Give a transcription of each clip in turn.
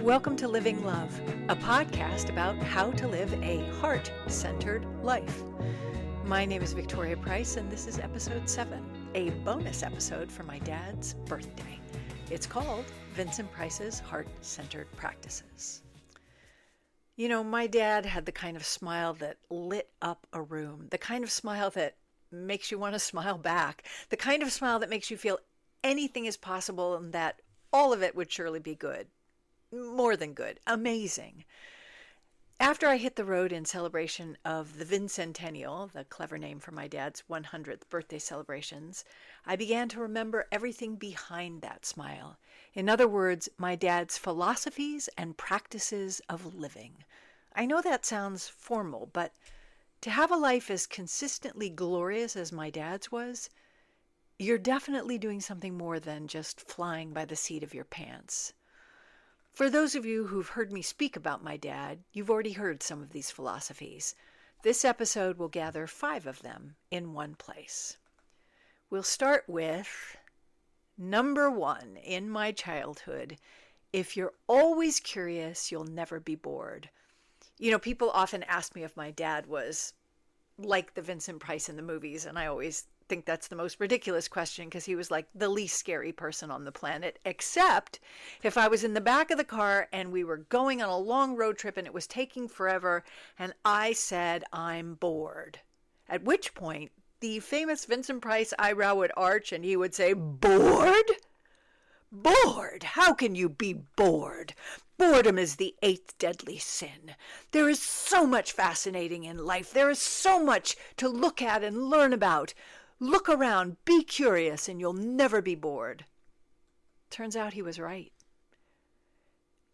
Welcome to Living Love, a podcast about how to live a heart-centered life. My name is Victoria Price, and this is episode 7, a bonus episode for my dad's birthday. It's called Vincent Price's Heart-Centered Practices. You know, my dad had the kind of smile that lit up a room, the kind of smile that makes you want to smile back, the kind of smile that makes you feel anything is possible and that all of it would surely be good. More than good. Amazing. After I hit the road in celebration of the Vincentennial, the clever name for my dad's 100th birthday celebrations, I began to remember everything behind that smile. In other words, my dad's philosophies and practices of living. I know that sounds formal, but to have a life as consistently glorious as my dad's was, you're definitely doing something more than just flying by the seat of your pants. For those of you who've heard me speak about my dad, you've already heard some of these philosophies. This episode will gather 5 of them in one place. We'll start with number 1 in my childhood. If you're always curious, you'll never be bored. You know, people often ask me if my dad was like the Vincent Price in the movies, and I always think that's the most ridiculous question because he was like the least scary person on the planet, except if I was in the back of the car and we were going on a long road trip and it was taking forever and I said, I'm bored. At which point the famous Vincent Price eyebrow would arch and he would say, bored? Bored? How can you be bored? Boredom is the 8th deadly sin. There is so much fascinating in life. There is so much to look at and learn about. Look around, be curious, and you'll never be bored. Turns out he was right.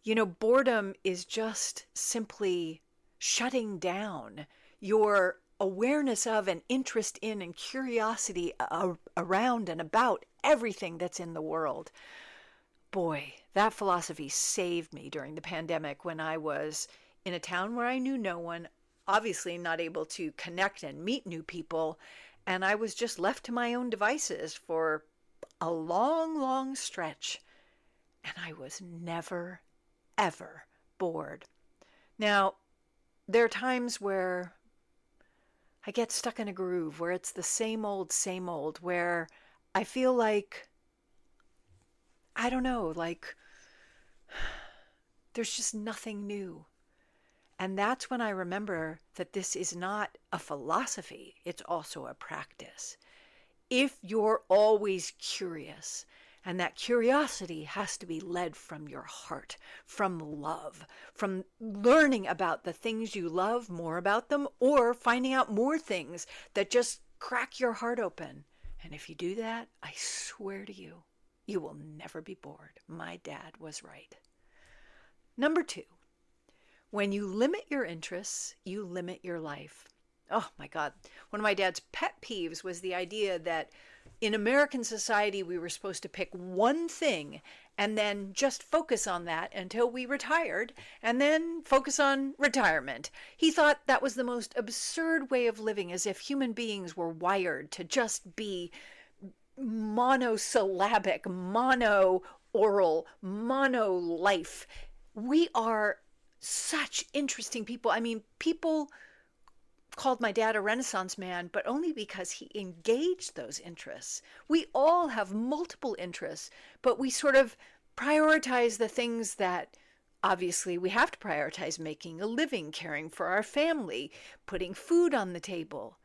You know, boredom is just simply shutting down your awareness of and interest in and curiosity around and about everything that's in the world. Boy, that philosophy saved me during the pandemic when I was in a town where I knew no one, obviously not able to connect and meet new people, and I was just left to my own devices for a long, long stretch. And I was never, ever bored. Now, there are times where I get stuck in a groove, where it's the same old, where I feel like, I don't know, like there's just nothing new. And that's when I remember that this is not a philosophy, it's also a practice. If you're always curious, and that curiosity has to be led from your heart, from love, from learning about the things you love, more about them, or finding out more things that just crack your heart open. And if you do that, I swear to you, you will never be bored. My dad was right. Number 2. When you limit your interests, you limit your life. Oh my God. One of my dad's pet peeves was the idea that in American society, we were supposed to pick one thing and then just focus on that until we retired and then focus on retirement. He thought that was the most absurd way of living, as if human beings were wired to just be monosyllabic, mono-oral, mono-life. We are such interesting people. I mean, people called my dad a Renaissance man, but only because he engaged those interests. We all have multiple interests, but we sort of prioritize the things that obviously we have to prioritize: making a living, caring for our family, putting food on the table.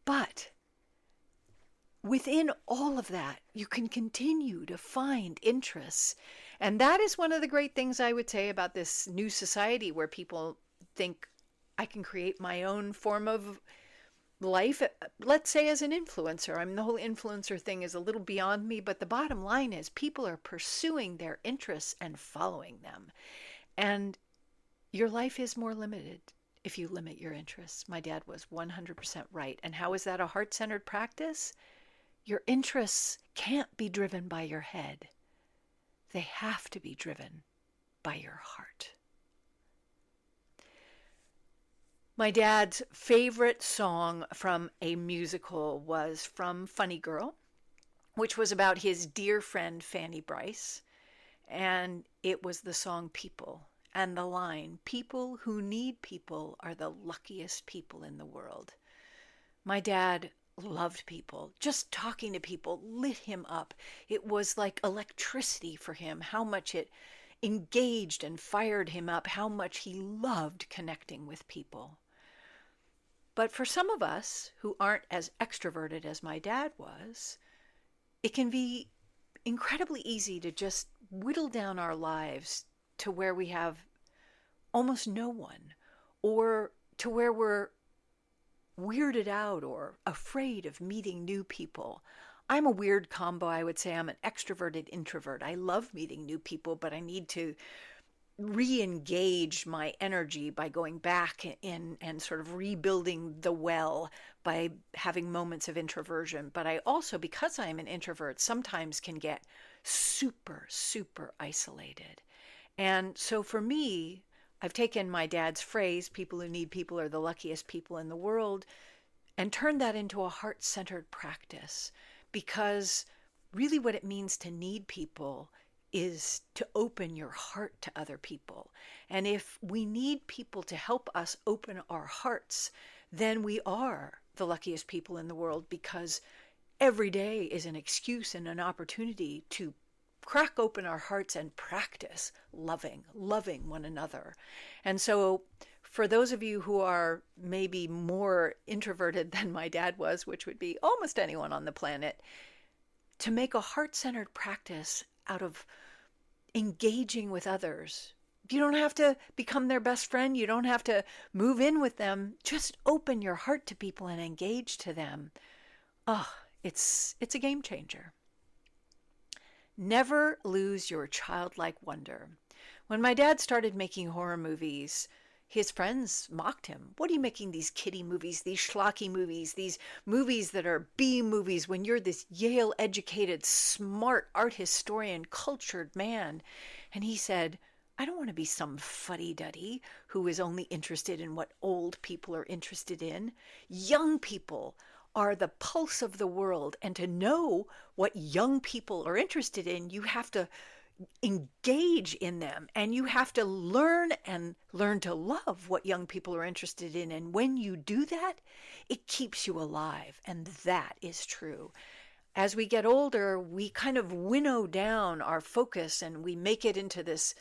But within all of that, you can continue to find interests. And that is one of the great things I would say about this new society where people think I can create my own form of life, let's say as an influencer. I mean, the whole influencer thing is a little beyond me, but the bottom line is people are pursuing their interests and following them. And your life is more limited if you limit your interests. My dad was 100% right. And how is that a heart-centered practice? Your interests can't be driven by your head. They have to be driven by your heart. My dad's favorite song from a musical was from Funny Girl, which was about his dear friend Fanny Brice. And it was the song People. And the line, people who need people are the luckiest people in the world. My dad loved people. Just talking to people lit him up. It was like electricity for him, how much it engaged and fired him up, how much he loved connecting with people. But for some of us who aren't as extroverted as my dad was, it can be incredibly easy to just whittle down our lives to where we have almost no one, or to where we're weirded out or afraid of meeting new people. I'm a weird combo. I would say I'm an extroverted introvert. I love meeting new people, but I need to re-engage my energy by going back in and sort of rebuilding the well by having moments of introversion. But I also, because I'm an introvert, sometimes can get super, super isolated. And so for me, I've taken my dad's phrase, people who need people are the luckiest people in the world, and turned that into a heart-centered practice, because really what it means to need people is to open your heart to other people. And if we need people to help us open our hearts, then we are the luckiest people in the world, because every day is an excuse and an opportunity to crack open our hearts and practice loving one another. And so for those of you who are maybe more introverted than my dad was, which would be almost anyone on the planet, to make a heart-centered practice out of engaging with others. You don't have to become their best friend. You don't have to move in with them. Just open your heart to people and engage to them. Oh, it's a game changer. Never lose your childlike wonder. When my dad started making horror movies, his friends mocked him. What are you making these kiddie movies, these schlocky movies, these movies that are B movies when you're this Yale-educated, smart art historian, cultured man? And he said, I don't want to be some fuddy-duddy who is only interested in what old people are interested in. Young people are the pulse of the world. And to know what young people are interested in, you have to engage in them, and you have to learn to love what young people are interested in. And when you do that, it keeps you alive. And that is true. As we get older, we kind of winnow down our focus and we make it into this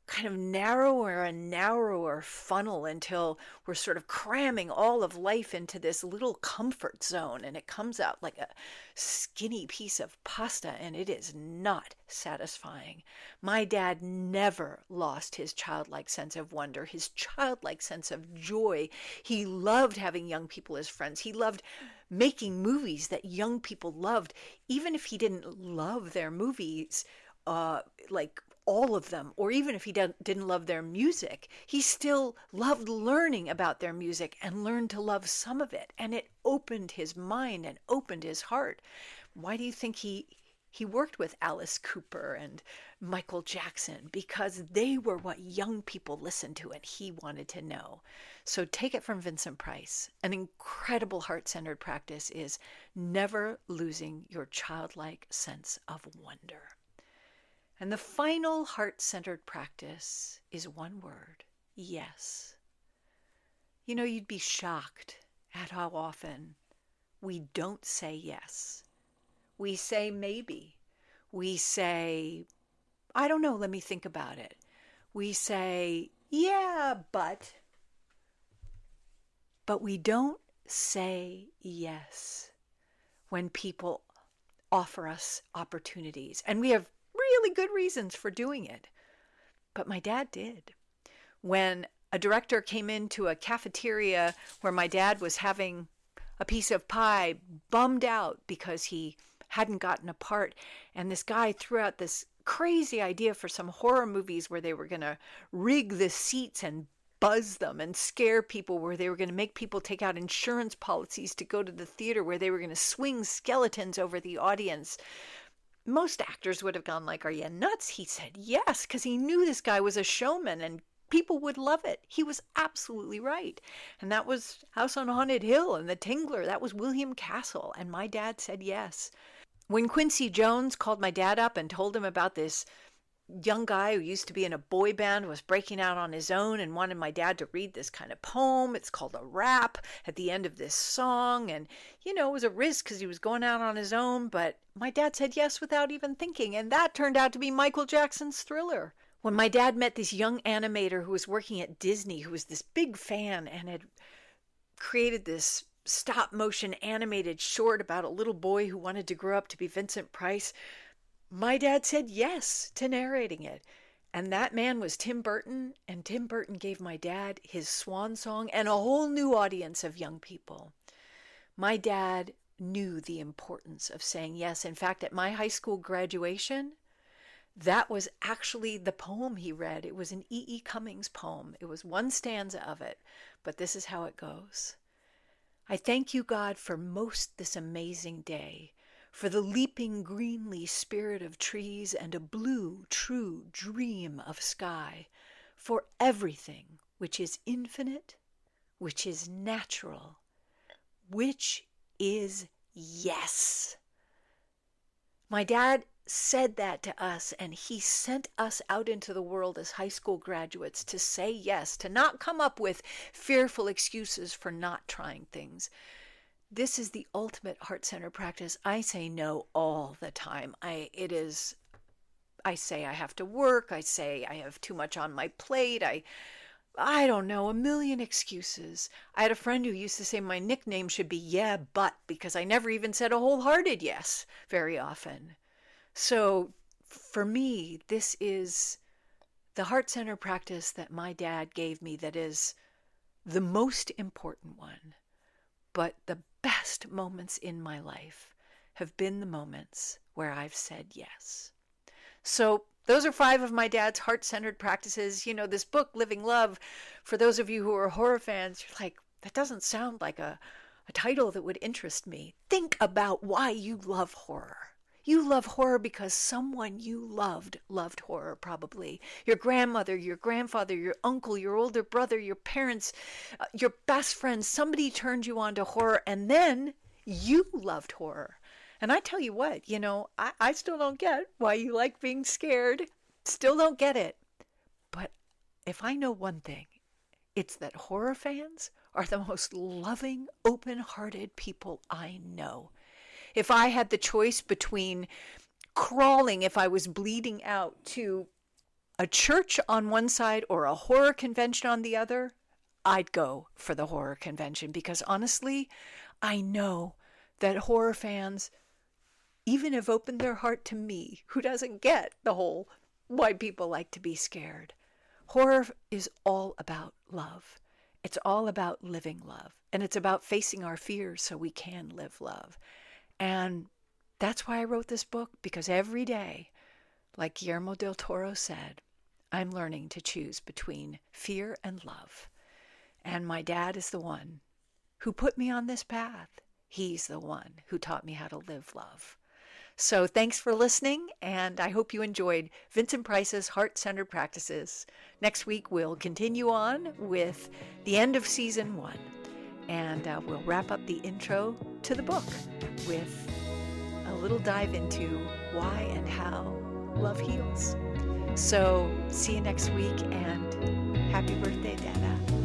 kind of narrower and narrower funnel until we're sort of cramming all of life into this little comfort zone, and it comes out like a skinny piece of pasta, and it is not satisfying. My dad never lost his childlike sense of wonder, his childlike sense of joy. He loved having young people as friends. He loved making movies that young people loved, even if he didn't love their movies, like all of them, or even if he didn't love their music, he still loved learning about their music and learned to love some of it. And it opened his mind and opened his heart. Why do you think he worked with Alice Cooper and Michael Jackson? Because they were what young people listened to and he wanted to know. So take it from Vincent Price. An incredible heart-centered practice is never losing your childlike sense of wonder. And the final heart-centered practice is one word: yes. You know, you'd be shocked at how often we don't say yes. We say maybe. We say, I don't know, let me think about it. We say, yeah, but we don't say yes when people offer us opportunities. And we have really good reasons for doing it. But my dad did. When a director came into a cafeteria where my dad was having a piece of pie, bummed out because he hadn't gotten a part, and this guy threw out this crazy idea for some horror movies where they were going to rig the seats and buzz them and scare people, where they were going to make people take out insurance policies to go to the theater, where they were going to swing skeletons over the audience. Most actors would have gone like, are you nuts? He said yes, because he knew this guy was a showman and people would love it. He was absolutely right. And that was House on Haunted Hill and The Tingler. That was William Castle. And my dad said yes. When Quincy Jones called my dad up and told him about this young guy who used to be in a boy band was breaking out on his own and wanted my dad to read this kind of poem. It's called a rap at the end of this song. And, it was a risk because he was going out on his own. But my dad said yes without even thinking. And that turned out to be Michael Jackson's Thriller. When my dad met this young animator who was working at Disney, who was this big fan and had created this stop motion animated short about a little boy who wanted to grow up to be Vincent Price, my dad said yes to narrating it. And that man was Tim Burton, and Tim Burton gave my dad his swan song and a whole new audience of young people. My dad knew the importance of saying yes. In fact, at my high school graduation, that was actually the poem he read. It was an E. Cummings poem. It was one stanza of it, but this is how it goes. I thank you, God, for most this amazing day, for the leaping greenly spirit of trees and a blue, true dream of sky, for everything which is infinite, which is natural, which is yes. My dad said that to us, and he sent us out into the world as high school graduates to say yes, to not come up with fearful excuses for not trying things. This is the ultimate heart-centered practice. I say no all the time. I say I have to work. I say I have too much on my plate. I don't know, a million excuses. I had a friend who used to say my nickname should be Yeah, But, because I never even said a wholehearted yes very often. So for me, this is the heart-centered practice that my dad gave me that is the most important one. But the best moments in my life have been the moments where I've said yes. So those are 5 of my dad's heart-centered practices. This book, Living Love, for those of you who are horror fans, you're like, that doesn't sound like a title that would interest me. Think about why you love horror. You love horror because someone you loved horror, probably. Your grandmother, your grandfather, your uncle, your older brother, your parents, your best friend. Somebody turned you on to horror, and then you loved horror. And I tell you what, I still don't get why you like being scared. Still don't get it. But if I know one thing, it's that horror fans are the most loving, open-hearted people I know. If I had the choice between crawling, if I was bleeding out, to a church on one side or a horror convention on the other, I'd go for the horror convention, because honestly, I know that horror fans even have opened their heart to me, who doesn't get the whole why people like to be scared. Horror is all about love. It's all about living love. And it's about facing our fears so we can live love. And that's why I wrote this book, because every day, like Guillermo del Toro said, I'm learning to choose between fear and love. And my dad is the one who put me on this path. He's the one who taught me how to live love. So thanks for listening, and I hope you enjoyed Vincent Price's Heart-Centered Practices. Next week, we'll continue on with the end of season 1. And we'll wrap up the intro to the book with a little dive into why and how love heals. So see you next week, and happy birthday, Dada.